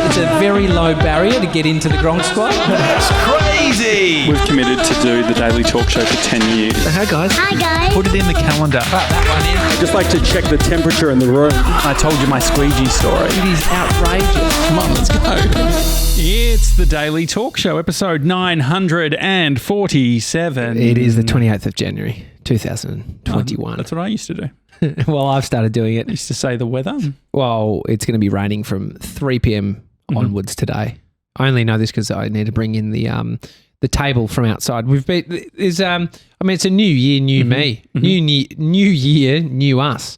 It's a very low barrier to get into the Gronk Squad. That's crazy! We've committed to do the Daily Talk Show for 10 years. Hi, guys. Hi, guys. Put it in the calendar. Put that one in. Just like to check the temperature in the room. I told you my squeegee story. It is outrageous. Come on, let's go. It's the Daily Talk Show, episode 947. It is the 28th of January, 2021. That's what I used to do. Well, I've started doing it. I used to say the weather. Well, it's going to be raining from 3 p.m. onwards today. I only know this because I need to bring in the table from outside. It's a new year, new me. New year, new us.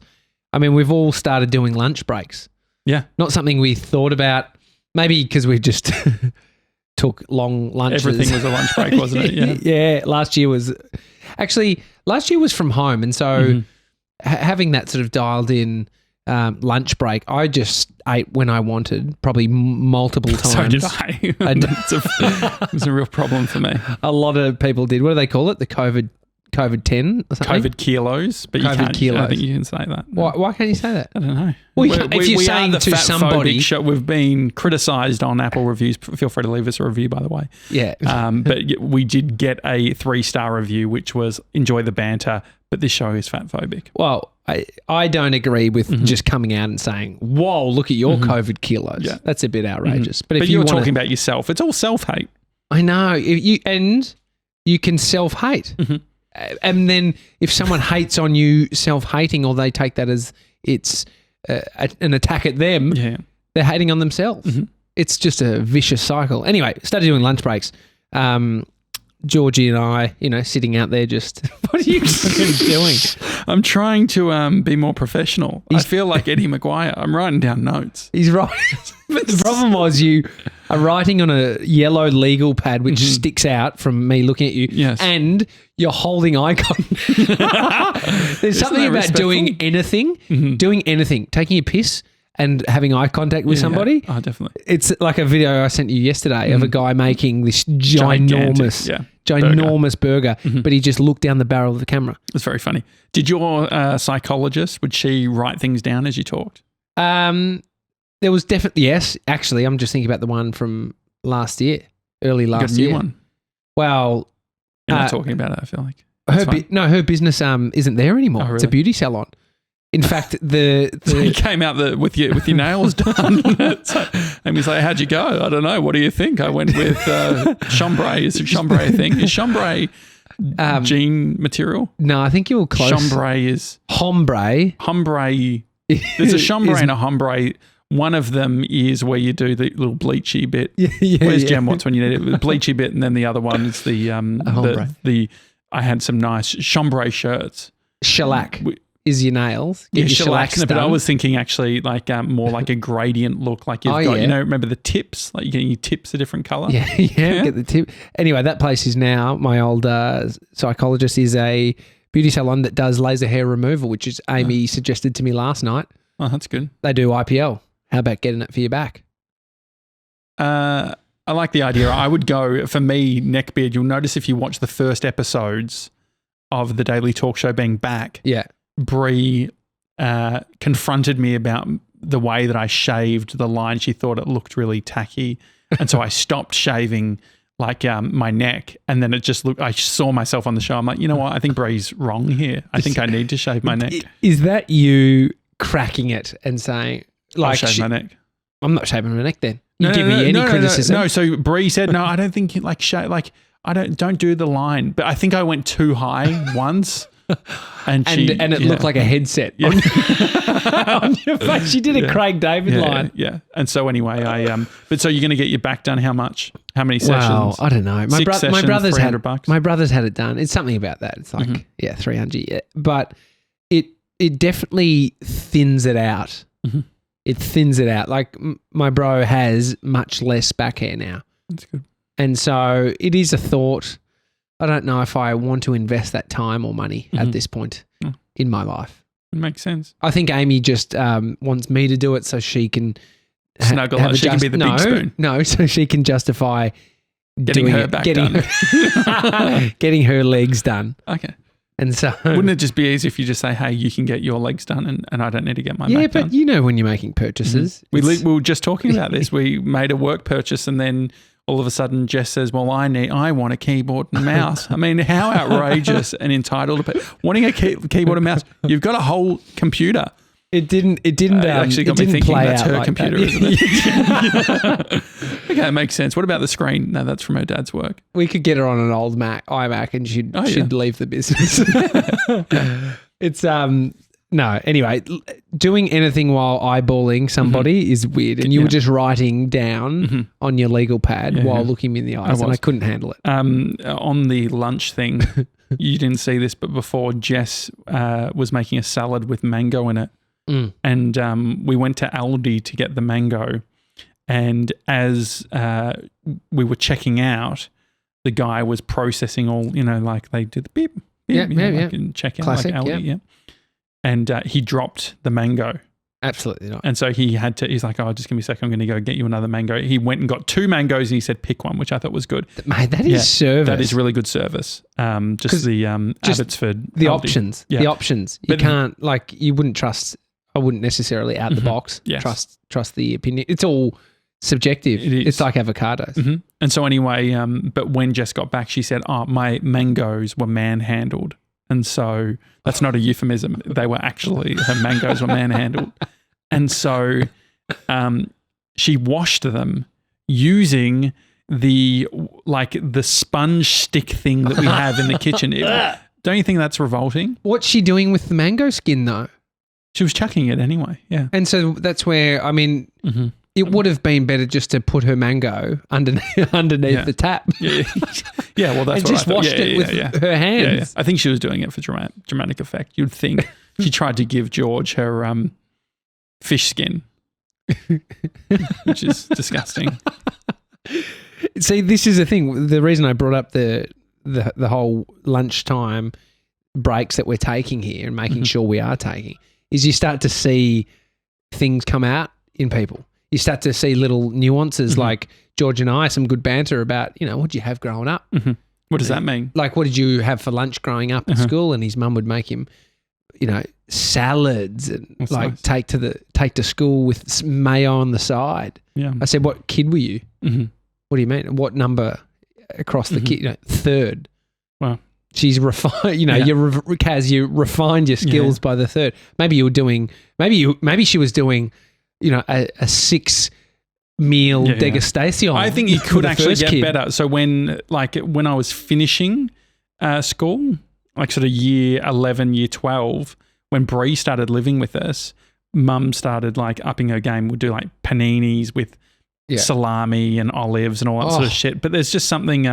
I mean, we've all started doing lunch breaks. Yeah. Not something we thought about, maybe because we just took long lunches. Everything was a lunch break, wasn't it? Yeah. Yeah. Last year was from home. And so having that sort of dialed in lunch break, I just ate when I wanted, probably multiple times. So did I. It was a real problem for me. A lot of people did. What do they call it? The COVID 10 or something? COVID kilos. But COVID kilos. I don't think you can say that. No. Why can't you say that? I don't know. Well, if you're saying to somebody... Show. We've been criticised on Apple reviews. Feel free to leave us a review, by the way. Yeah. But we did get a 3-star review, which was enjoy the banter, but this show is fat phobic. Well, I don't agree with just coming out and saying, whoa, look at your COVID kilos. Yeah. That's a bit outrageous. But if you're talking about yourself, it's all self-hate. I know. You can self-hate. And then if someone hates on you self-hating, or they take that as it's an attack at them, they're hating on themselves. It's just a vicious cycle. Anyway, started doing lunch breaks. Georgie and I, sitting out there just, what are you doing? I'm trying to be more professional. I feel like Eddie Maguire. I'm writing down notes. He's right. But the problem was you are writing on a yellow legal pad, which sticks out from me looking at you. Yes. And you're holding eye contact. There's something about doing anything, taking a piss and having eye contact with somebody. Yeah. Oh, definitely. It's like a video I sent you yesterday of a guy making this ginormous burger, but he just looked down the barrel of the camera. It's very funny. Did your psychologist, would she write things down as you talked? There was definitely, yes. Actually, I'm just thinking about the one from last year, early last year. You got a new one? Well, you're not talking about it, I feel like. Her business isn't there anymore. Oh, really? It's a beauty salon. In fact, so you came out with your nails done. And he's like, how'd you go? I don't know. What do you think? I went with chambray. Is chambray a thing? Is chambray jean material? No, I think you're close. Chambray is... Hombre. There's a chambray and a hombre. One of them is where you do the little bleachy bit. Where's Jem Watts when you need it? The bleachy bit, and then the other one is the I had some nice chambray shirts. Shellac is your nails. Get your shellac. But I was thinking actually like more like a gradient look. Like you've got, remember the tips? Like you're getting your tips a different colour. Yeah, get the tip. Anyway, that place is now, my old psychologist is a beauty salon that does laser hair removal, which is Amy suggested to me last night. Oh, that's good. They do IPL. How about getting it for your back? I like the idea. I would go, for me, neckbeard. You'll notice if you watch the first episodes of the Daily Talk Show being back, Bree confronted me about the way that I shaved the line. She thought it looked really tacky. And so I stopped shaving like my neck, and then it just looked, I saw myself on the show. I'm like, you know what? I think Bree's wrong here. I think I need to shave my neck. Is that you cracking it and saying... I'll shave my neck. I'm not shaving my neck then. You give me any criticism. No, so Bree said, no, I don't think you shave, don't do the line. But I think I went too high once. And it looked like a headset on your face. She did a Craig David line. Yeah. And so anyway, but so you're going to get your back done how much? How many sessions? Well, I don't know. My brother's $300. My brother's had it done. It's something about that. It's like, 300. Yeah. But it definitely thins it out. It thins it out. Like my bro has much less back hair now. That's good. And so it is a thought. I don't know if I want to invest that time or money at this point in my life. It makes sense. I think Amy just wants me to do it so she can snuggle up. She can be the big spoon. No, so she can justify getting her back done. Getting her legs done. Okay. And so wouldn't it just be easy if you just say, hey, you can get your legs done and I don't need to get my back done? Yeah, but when you're making purchases. We were just talking about this. We made a work purchase and then all of a sudden Jess says, well, I want a keyboard and mouse. I mean, how outrageous and entitled. Wanting a keyboard and mouse. You've got a whole computer. It didn't actually got me thinking play that's out her like computer, that. isn't it? Okay, it makes sense. What about the screen? No, that's from her dad's work. We could get her on an old iMac and she'd leave the business. It's no, anyway, doing anything while eyeballing somebody is weird. And you were just writing down on your legal pad while looking me in the eyes, and I couldn't handle it. On the lunch thing, you didn't see this, but before Jess was making a salad with mango in it. And we went to Aldi to get the mango. And as we were checking out, the guy was processing all, like they did the beep, and check out Classic, like Aldi, And he dropped the mango. Absolutely not. And so he's like, oh, just give me a second. I'm going to go get you another mango. He went and got 2 mangoes and he said, pick one, which I thought was good. Mate, that is service. That is really good service. Just the Abbotsford. The Aldi. options. Yeah. The options. You can't, you wouldn't trust, I wouldn't necessarily out the box trust the opinion. It's all subjective. It is. It's like avocados. And so anyway, but when Jess got back, she said, oh, my mangoes were manhandled. And so that's not a euphemism. They were actually, her mangoes were manhandled. And so she washed them using the sponge stick thing that we have in the kitchen. Don't you think that's revolting? What's she doing with the mango skin though? She was chucking it anyway, yeah. And so that's where, it would have been better just to put her mango underneath the tap. Yeah, well, that's and what just I thought. washed it with her hands. Yeah. I think she was doing it for dramatic effect. You'd think she tried to give George her fish skin, which is disgusting. See, this is the thing. The reason I brought up the whole lunchtime breaks that we're taking here and making sure we are taking is you start to see things come out in people. You start to see little nuances like George and I, some good banter about, what did you have growing up? What does that mean? Like, what did you have for lunch growing up at school? And his mum would make him, salads and nice. take to school with mayo on the side. Yeah. I said, what kid were you? What do you mean? What number across the kid? Third. Wow. She's refined, Kaz, you refined your skills by the third. Maybe you were doing, maybe she was doing, a 6-meal degustation. I think you could actually get better. So when I was finishing school, sort of year 11, year 12, when Bree started living with us, Mum started upping her game. We'd do paninis with salami and olives and all that sort of shit. But there's just something,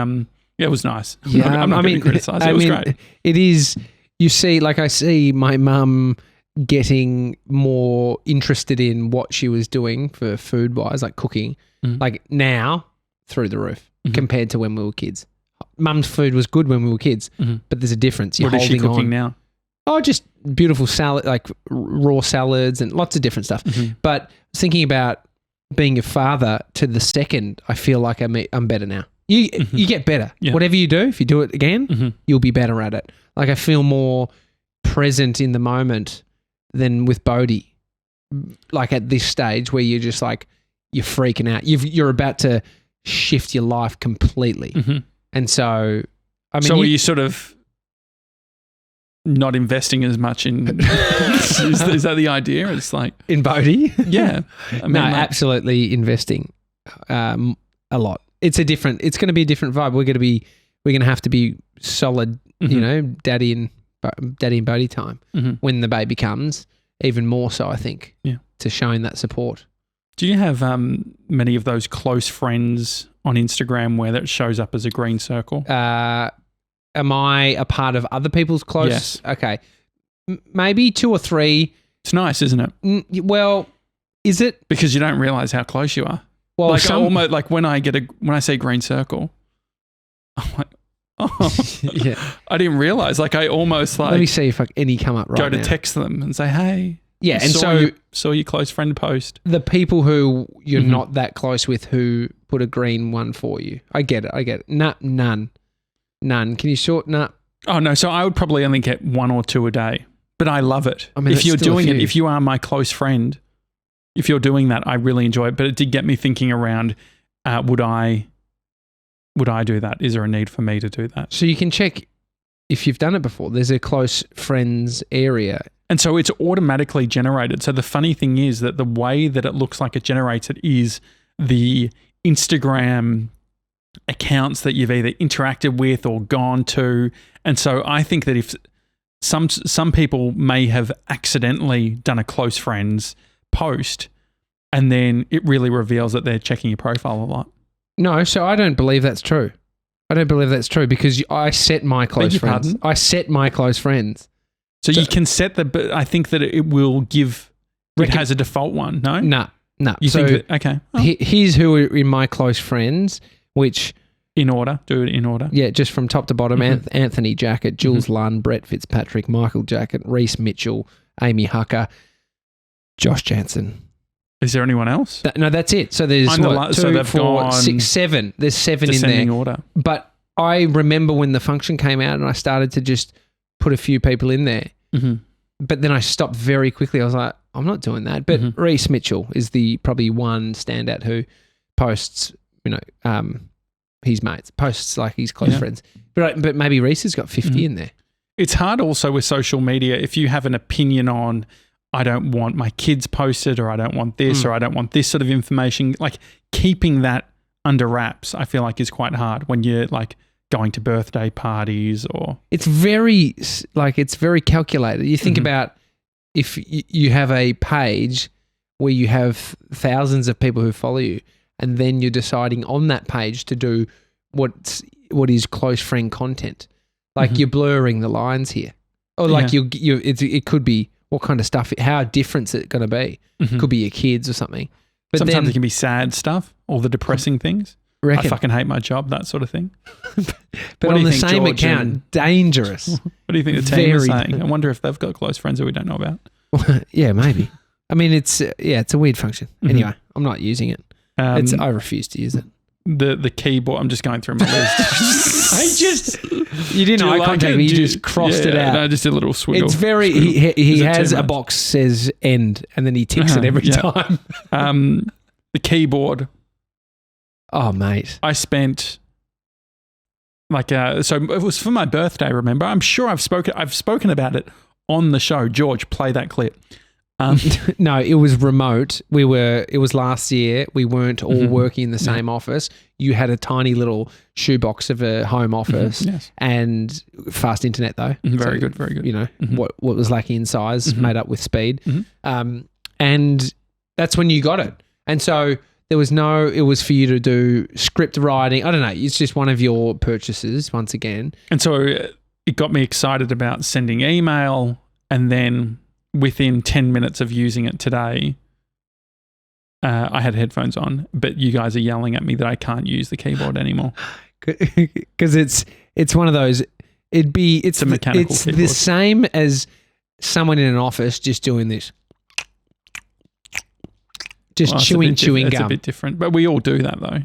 it was nice. I'm not going to criticise it. It was great. It is, you see, I see my mum getting more interested in what she was doing for food-wise, cooking, now through the roof compared to when we were kids. Mum's food was good when we were kids, but there's a difference. What is she cooking now? Oh, just beautiful salad, raw salads and lots of different stuff. But thinking about being a father to the second, I feel like I'm better now. You get better. Yeah. Whatever you do, if you do it again, you'll be better at it. I feel more present in the moment than with Bodhi. At this stage where you're just you're freaking out. You're about to shift your life completely. And so, so are you sort of not investing as much in, is that the idea? It's in Bodhi? Yeah. Absolutely investing a lot. It's going to be a different vibe. We're going to have to be solid, daddy and Bodhi time when the baby comes, even more so, I think, to showing that support. Do you have many of those close friends on Instagram where that shows up as a green circle? Am I a part of other people's close? Yes. Okay. Maybe 2 or 3. It's nice, isn't it? Well, is it? Because you don't realise how close you are. Well, almost when I say green circle, I'm like, oh, yeah. I didn't realise. I almost Let me see if any come up right now. Go to text them and say, hey. Yeah, and saw your close friend post. The people who you're not that close with who put a green one for you. I get it. None. Can you sort? Nah. Oh, no. So I would probably only get 1 or 2 a day, but I love it. I mean, if you're still a doing it, few. if you are my close friend, if you're doing that, I really enjoy it. But it did get me thinking around, would I do that? Is there a need for me to do that? So you can check if you've done it before. There's a close friends area. And so it's automatically generated. So the funny thing is that the way that it looks like it generates it is the Instagram accounts that you've either interacted with or gone to. And so I think that if some people may have accidentally done a close friends post and then it really reveals that they're checking your profile a lot. No, so I don't believe that's true. I don't believe that's true because I set my close your friends. pardon? I set my close friends. So you can set but I think that it will give, it has a default one, no? No. You so think that, okay. Oh. Here's who are in my close friends, which... In order. Do it in order. Yeah, just from top to bottom. Anthony Jackett, Jules Lunn, Brett Fitzpatrick, Michael Jackett, Reese Mitchell, Amy Hucker, Josh Janssen. Is there anyone else? No, that's it. So there's so they've 4, gone 6, 7. There's 7 in there. Order. But I remember when the function came out and I started to just put a few people in there. Mm-hmm. But then I stopped very quickly. I was like, I'm not doing that. But Reese Mitchell is the probably one standout who posts, his mates, posts like his close friends. But maybe Reese has got 50 in there. It's hard also with social media if you have an opinion on, I don't want my kids posted or I don't want this or I don't want this sort of information. Like keeping that under wraps, I feel like is quite hard when you're like going to birthday parties or... It's very calculated. You think about if you have a page where you have thousands of people who follow you and then you're deciding on that page to do what is close friend content. Like you're blurring the lines here. Or like it could be what kind of stuff, how different is it going to be? Could be your kids or something. But sometimes it can be sad stuff, all the depressing things. Reckon. I fucking hate my job, that sort of thing. But on the same account, dangerous. What do you think the team is saying? I wonder if they've got close friends that we don't know about. Yeah, maybe. I mean, it's a weird function. Anyway, I'm not using it. I refuse to use it. The keyboard, I'm just going through my list. You didn't eye contact me, you just crossed it out. No, just a little swiggle. It's very, he has a box says end and then he ticks it every time. The keyboard. Oh, mate. I spent so it was for my birthday, remember? I'm sure I've spoken about it on the show. George, play that clip. No, it was remote. It was last year. We weren't all working in the same office. You had a tiny little shoebox of a home office and fast internet though. Very good, very good. You know, what was lacking in size made up with speed. And that's when you got it. And so it was for you to do script writing. I don't know. It's just one of your purchases once again. And so it got me excited about sending email and then within 10 minutes of using it today, I had headphones on, but you guys are yelling at me that I can't use the keyboard anymore. Because it's one of those, it's a mechanical it's keyboard. The same as someone in an office just doing this. Just chewing gum. It's a bit different, but we all do that though.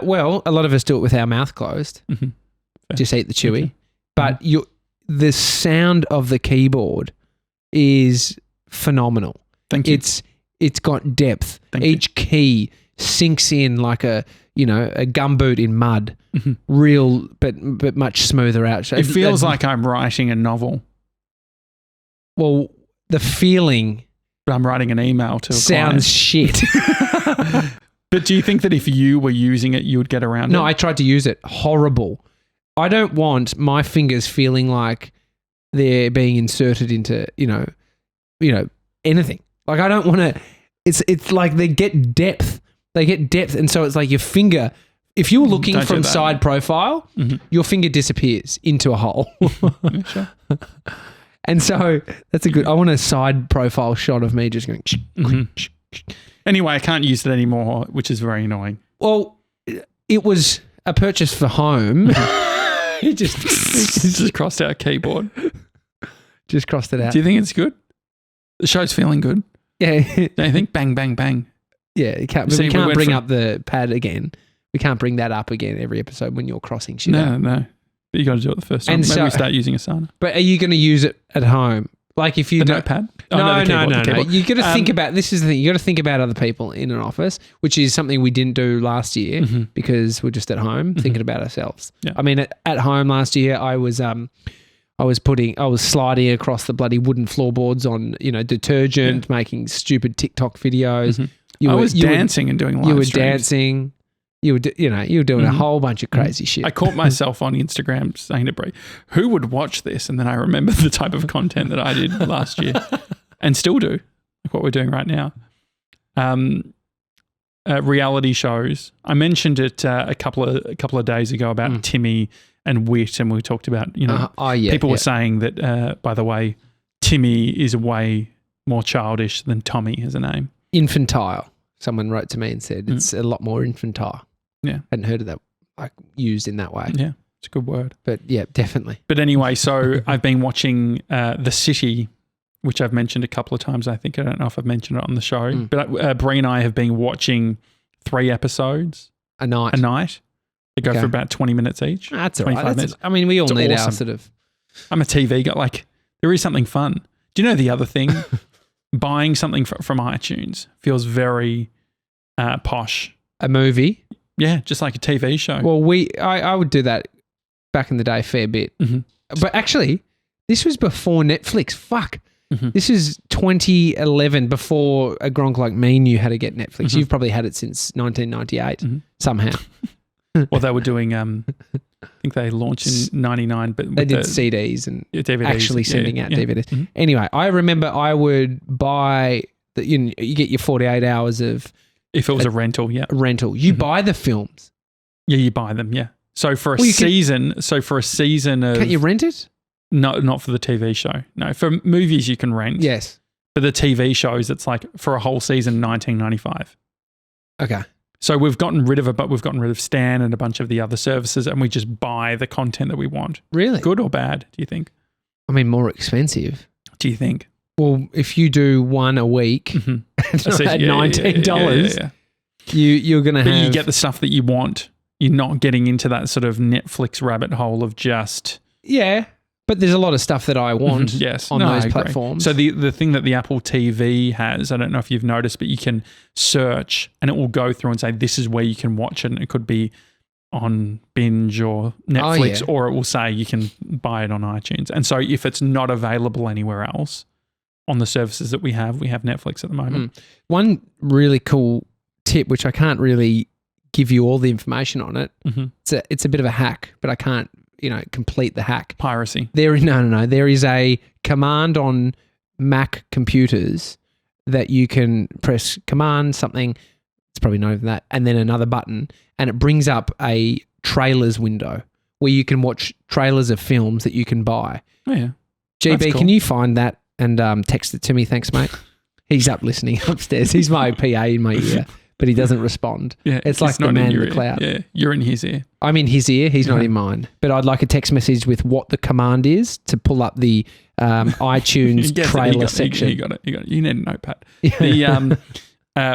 Well, a lot of us do it with our mouth closed. Just eat the chewy. Okay. But the sound of the keyboard is phenomenal. Thank you. It's got depth. Each key sinks in like a gumboot in mud. Real, but much smoother out. It feels like I'm writing a novel. Well, the feeling. But I'm writing an email to a sounds shit. But do you think that if you were using it, you would get around it? No, I tried to use it. Horrible. I don't want my fingers feeling like they're being inserted into, anything. Like I don't want to, it's like they get depth. And so it's like your finger, if you're looking from side profile, your finger disappears into a hole. Sure. And so I want a side profile shot of me just going. Anyway, I can't use it anymore, which is very annoying. Well, it was a purchase for home. He just crossed out keyboard. Just crossed it out. Do you think it's good? The show's feeling good. Yeah. Don't you think? Bang, bang, bang. Yeah. We can't bring up the pad again. We can't bring that up again every episode when you're crossing shit out. No. But you got to do it the first time. And Maybe we start using Asana. But are you going to use it at home? Like if you The notepad? No. Keyboard. You got to think about, this is the thing, you got to think about other people in an office, which is something we didn't do last year because we're just at home thinking about ourselves. Yeah. I mean, at home last year, I was sliding across the bloody wooden floorboards on, detergent, making stupid TikTok videos. I was dancing and doing live You were streams. dancing. You were doing a whole bunch of crazy shit. I caught myself on Instagram saying to Brie, who would watch this? And then I remembered the type of content that I did last year and still do, like what we're doing right now. Reality shows. I mentioned it a couple of days ago about Timmy and Wit, and we talked about, people were saying that, by the way, Timmy is way more childish than Tommy as a name. Infantile. Someone wrote to me and said it's a lot more infantile. Yeah. Hadn't heard of that used in that way. Yeah, it's a good word. But yeah, definitely. But anyway, so I've been watching The City, which I've mentioned a couple of times. I don't know if I've mentioned it on the show. But Brie and I have been watching 3 episodes a night. They go for about 20 minutes each. That's all right. Minutes. I mean, we all need our sort of... I'm a TV guy. Like, there is something fun. Do you know the other thing? Buying something from iTunes feels very posh. A movie? Yeah, just like a TV show. Well, I would do that back in the day a fair bit. But actually, this was before Netflix. Fuck. This is 2011, before a Gronk like me knew how to get Netflix. You've probably had it since 1998 somehow. Well, they were doing, I think they launched in 99. But they did CDs and DVDs, actually sending out DVDs. Anyway, I remember I would buy, you get your 48 hours of... If it was a rental, yeah. Rental. You buy the films. Yeah, you buy them, yeah. So for a season of... Can't you rent it? No, not for the TV show. No, for movies you can rent. Yes. For the TV shows, it's like for a whole season, $19.95. Okay. So we've gotten rid of it, but we've gotten rid of Stan and a bunch of the other services, and we just buy the content that we want. Really? Good or bad, do you think? I mean, more expensive. Do you think? Well, if you do one a week at $19, you're going to have... But you get the stuff that you want. You're not getting into that sort of Netflix rabbit hole of just... Yeah, but there's a lot of stuff that I want on those I platforms. So the thing that the Apple TV has, I don't know if you've noticed, but you can search and it will go through and say, this is where you can watch it. And it could be on Binge or Netflix, or it will say you can buy it on iTunes. And so if it's not available anywhere else on the services that we have Netflix at the moment. One really cool tip, which I can't really give you all the information on it. It's a bit of a hack, but I can't, complete the hack. Piracy. No. There is a command on Mac computers that you can press command something. It's probably not even that, and then another button, and it brings up a trailers window where you can watch trailers of films that you can buy. Oh yeah. GB, cool. Can you find that and text it to me? Thanks, mate. He's up listening upstairs. He's my PA in my ear, but he doesn't respond. Yeah, it's like the man in the cloud. Yeah, you're in his ear. I'm in his ear. He's not in mine. But I'd like a text message with what the command is to pull up the iTunes trailer section. You got it. You need a notepad. The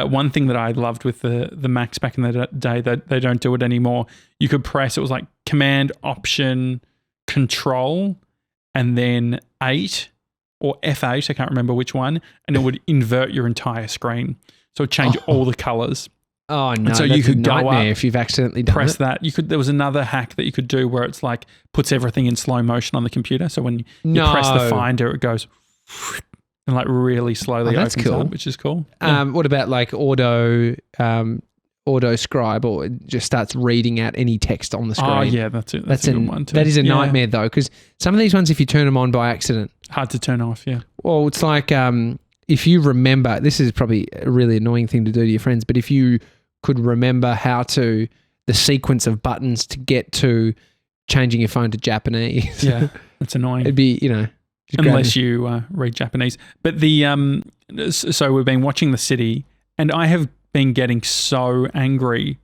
one thing that I loved with the Macs back in the day, that they don't do it anymore. You could press, it was like Command, Option, Control, and then 8 or F8, I can't remember which one, and it would invert your entire screen. So it would change all the colors. Oh no! And so that's you could a go nightmare up, if you've accidentally done press it. that. There was another hack that you could do where it's like puts everything in slow motion on the computer. So when you press the finder, it goes and like really slowly opens up, which is cool. What about like auto scribe, or it just starts reading out any text on the screen? Oh yeah, that's it. That's a good one too. That is a nightmare though, because some of these ones, if you turn them on by accident, hard to turn off. Yeah. Well, it's like if you remember, this is probably a really annoying thing to do to your friends, but if you could remember the sequence of buttons to get to changing your phone to Japanese. Yeah, that's annoying. It'd be, unless you read Japanese. But so we've been watching The City, and I have been getting so angry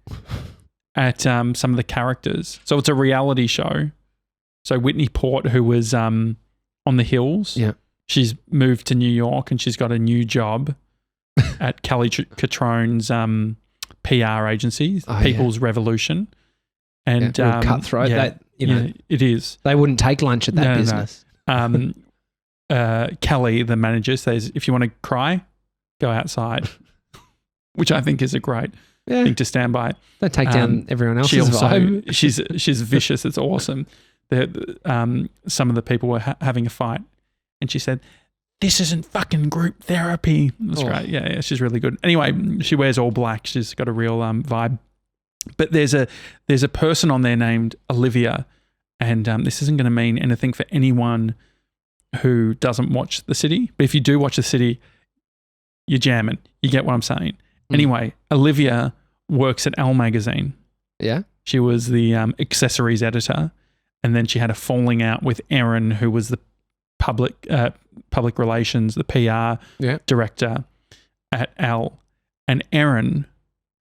at some of the characters. So it's a reality show. So Whitney Port, who was on The Hills, she's moved to New York and she's got a new job at Kelly Catrone's PR agency, People's Revolution. And cutthroat. you know, it is. they wouldn't take lunch at that business. Kelly, the manager, says, if you want to cry, go outside, which I think is a great thing to stand by. Don't take down everyone else's vibe. She's vicious. It's awesome. Some of the people were having a fight, and she said, "This isn't fucking group therapy." That's great. Yeah, she's really good. Anyway, she wears all black. She's got a real vibe. But there's a person on there named Olivia, and this isn't going to mean anything for anyone who doesn't watch The City. But if you do watch The City, you're jamming. You get what I'm saying. Anyway, Olivia works at Elle magazine. Yeah. She was the accessories editor, and then she had a falling out with Erin, who was the public relations, the PR director at Elle. And Erin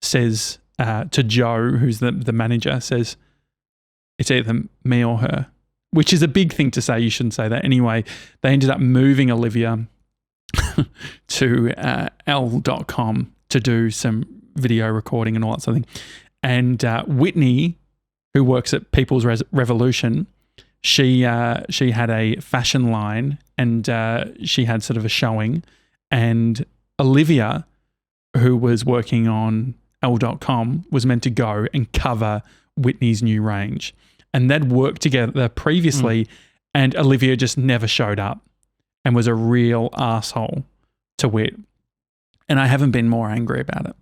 says to Joe, who's the manager, says, it's either me or her, which is a big thing to say. You shouldn't say that. Anyway, they ended up moving Olivia to Elle.com to do some video recording and all that sort of thing. And Whitney, who works at People's Revolution, she had a fashion line, and she had sort of a showing. And Olivia, who was working on Elle.com, was meant to go and cover Whitney's new range. And they'd worked together previously, and Olivia just never showed up and was a real asshole to Whit. And I haven't been more angry about it.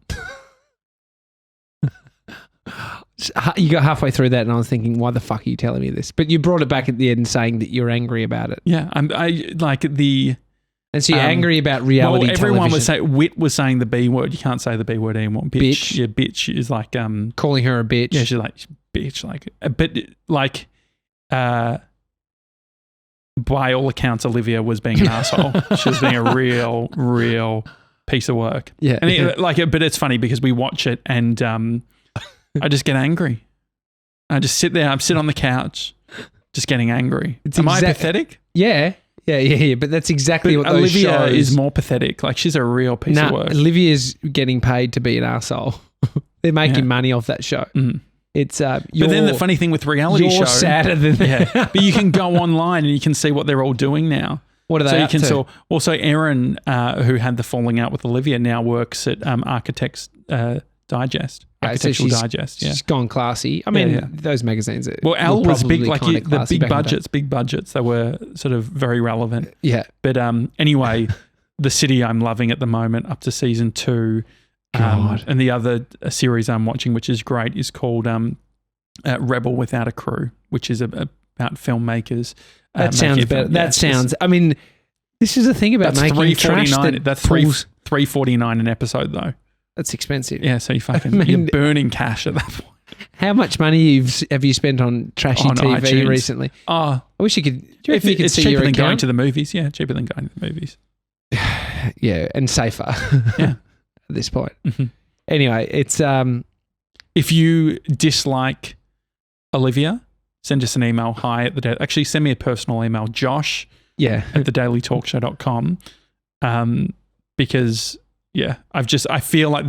You got halfway through that and I was thinking, why the fuck are you telling me this? But you brought it back at the end saying that you're angry about it. Yeah, I like the... And so you're angry about reality television. Everyone was saying, Whit was saying the B word. You can't say the B word anymore. Bitch. Yeah, bitch is like... calling her a bitch. Yeah, she's like, bitch. Like, but like... by all accounts, Olivia was being an asshole. She was being a real piece of work. Yeah. And but it's funny because we watch it and I just get angry. I just sit there. I'm sitting on the couch, just getting angry. Am I pathetic? Yeah. But that's exactly what those Olivia shows... is more pathetic. Like, she's a real piece of work. Olivia's getting paid to be an asshole. They're making money off that show. Mm. It's but then the funny thing with reality you're show, sadder than that. Yeah. But you can go online and you can see what they're all doing now. What are they up to? Also, Erin, who had the falling out with Olivia, now works at Architects Digest. Architectural Digest. Yeah, she's gone classy. I mean, those magazines. Elle was big, like the big budgets. They were sort of very relevant. Yeah. But anyway, The City I'm loving at the moment, up to season 2. And the other series I'm watching, which is great, is called Rebel Without a Crew, which is about filmmakers. That sounds better. That sounds. I mean, this is the thing about making trash. That's $3.49 an episode, though. That's expensive. Yeah, so you're burning cash at that point. How much money have you spent on trashy TV iTunes recently? I wish you could. If you could see your account? Going to the movies. Yeah, cheaper than going to the movies. Yeah, and safer. Yeah. At this point. Mm-hmm. Anyway, it's if you dislike Olivia, send us an email, actually send me a personal email, Josh at thedailytalkshow.com, because I feel like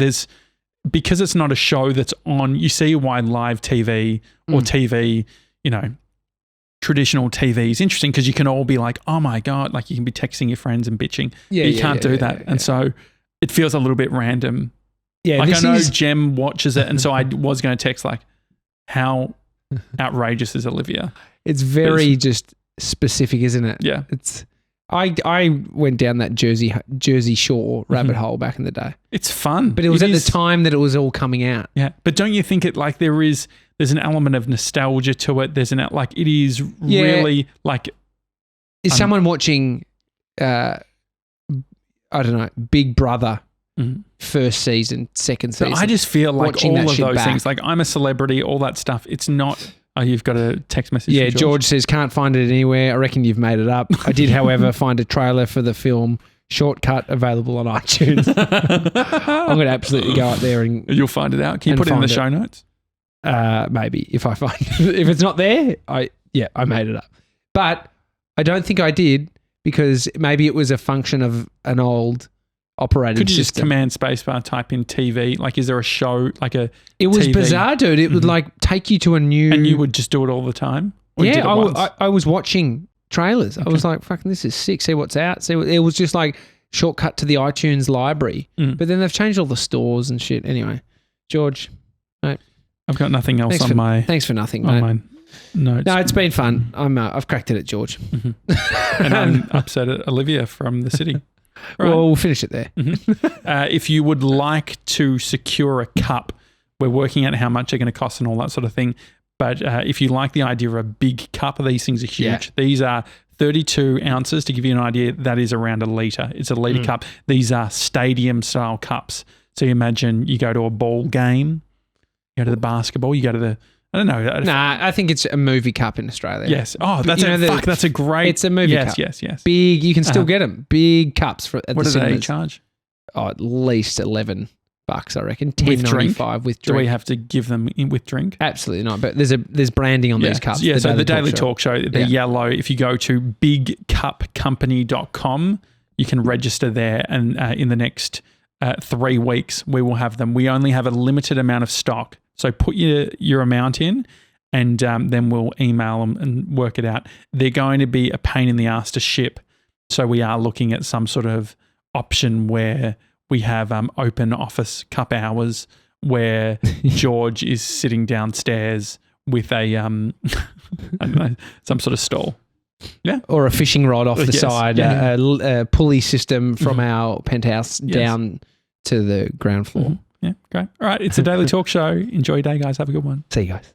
because it's not a show that's on, you see why live TV or TV, traditional TV is interesting, because you can all be like, oh my God, like you can be texting your friends and bitching. Yeah, but you can't do that. And so it feels a little bit random. Yeah, like I know Jem watches it, and so I was going to text like, how outrageous is Olivia? It's very just specific, isn't it? Yeah. I went down that Jersey Shore rabbit hole back in the day. It's fun. But it was at the time that it was all coming out. Yeah. But don't you think it like there's an element of nostalgia to it? There's it is really like... Is someone watching... I don't know, Big Brother, first season, second season. But I just feel like all of those things, like I'm a celebrity, all that stuff, it's not, you've got a text message. Yeah, George says, can't find it anywhere. I reckon you've made it up. I did, however, find a trailer for the film Shortcut available on iTunes. I'm going to absolutely go out there and... You'll find it out. Can you put it in the show notes? Maybe, if I find it. If it's not there, I made it up. But I don't think I did, because maybe it was a function of an old operated Could you just system. command spacebar, type in TV? Like, is there a show, like a It was TV? bizarre, dude. It would like take you to a new... And you would just do it all the time? Or you did it once? I was watching trailers. I was like, fucking, this is sick. See what's out. It was just like shortcut to the iTunes library. But then they've changed all the stores and shit. Anyway, George, mate. I've got nothing else Thanks for nothing, mate. my notes. No, it's been fun. I've cracked it at George. And I'm upset at Olivia from the city. Right. Well, we'll finish it there. If you would like to secure a cup, we're working out how much they're going to cost and all that sort of thing. But if you like the idea of a big cup, these things are huge. Yeah. These are 32 ounces. To give you an idea, that is around a litre. It's a litre cup. These are stadium-style cups. So you imagine you go to a ball game, you go to the basketball, you go to the... I don't know. Nah, I think it's a movie cup in Australia. Yes. Oh, that's that's a great... It's a movie cup. Yes. Big, you can still get them. Big cups at what the cinemas. What do they charge? Oh, at least $11, I reckon. $10.95 with drink. Do we have to give them with drink? Absolutely not. But there's branding on these cups. Yeah, so the Daily Talk Show, they're yellow. If you go to bigcupcompany.com, you can register there. And in the next 3 weeks, we will have them. We only have a limited amount of stock. So put your amount in and then we'll email them and work it out. They're going to be a pain in the ass to ship. So we are looking at some sort of option where we have open office cup hours where George is sitting downstairs with a, I don't know, some sort of stall. Yeah. Or a fishing rod off the side, a pulley system from our penthouse down to the ground floor. Yeah, great. All right, it's a Daily Talk Show. Enjoy your day, guys. Have a good one. See you guys.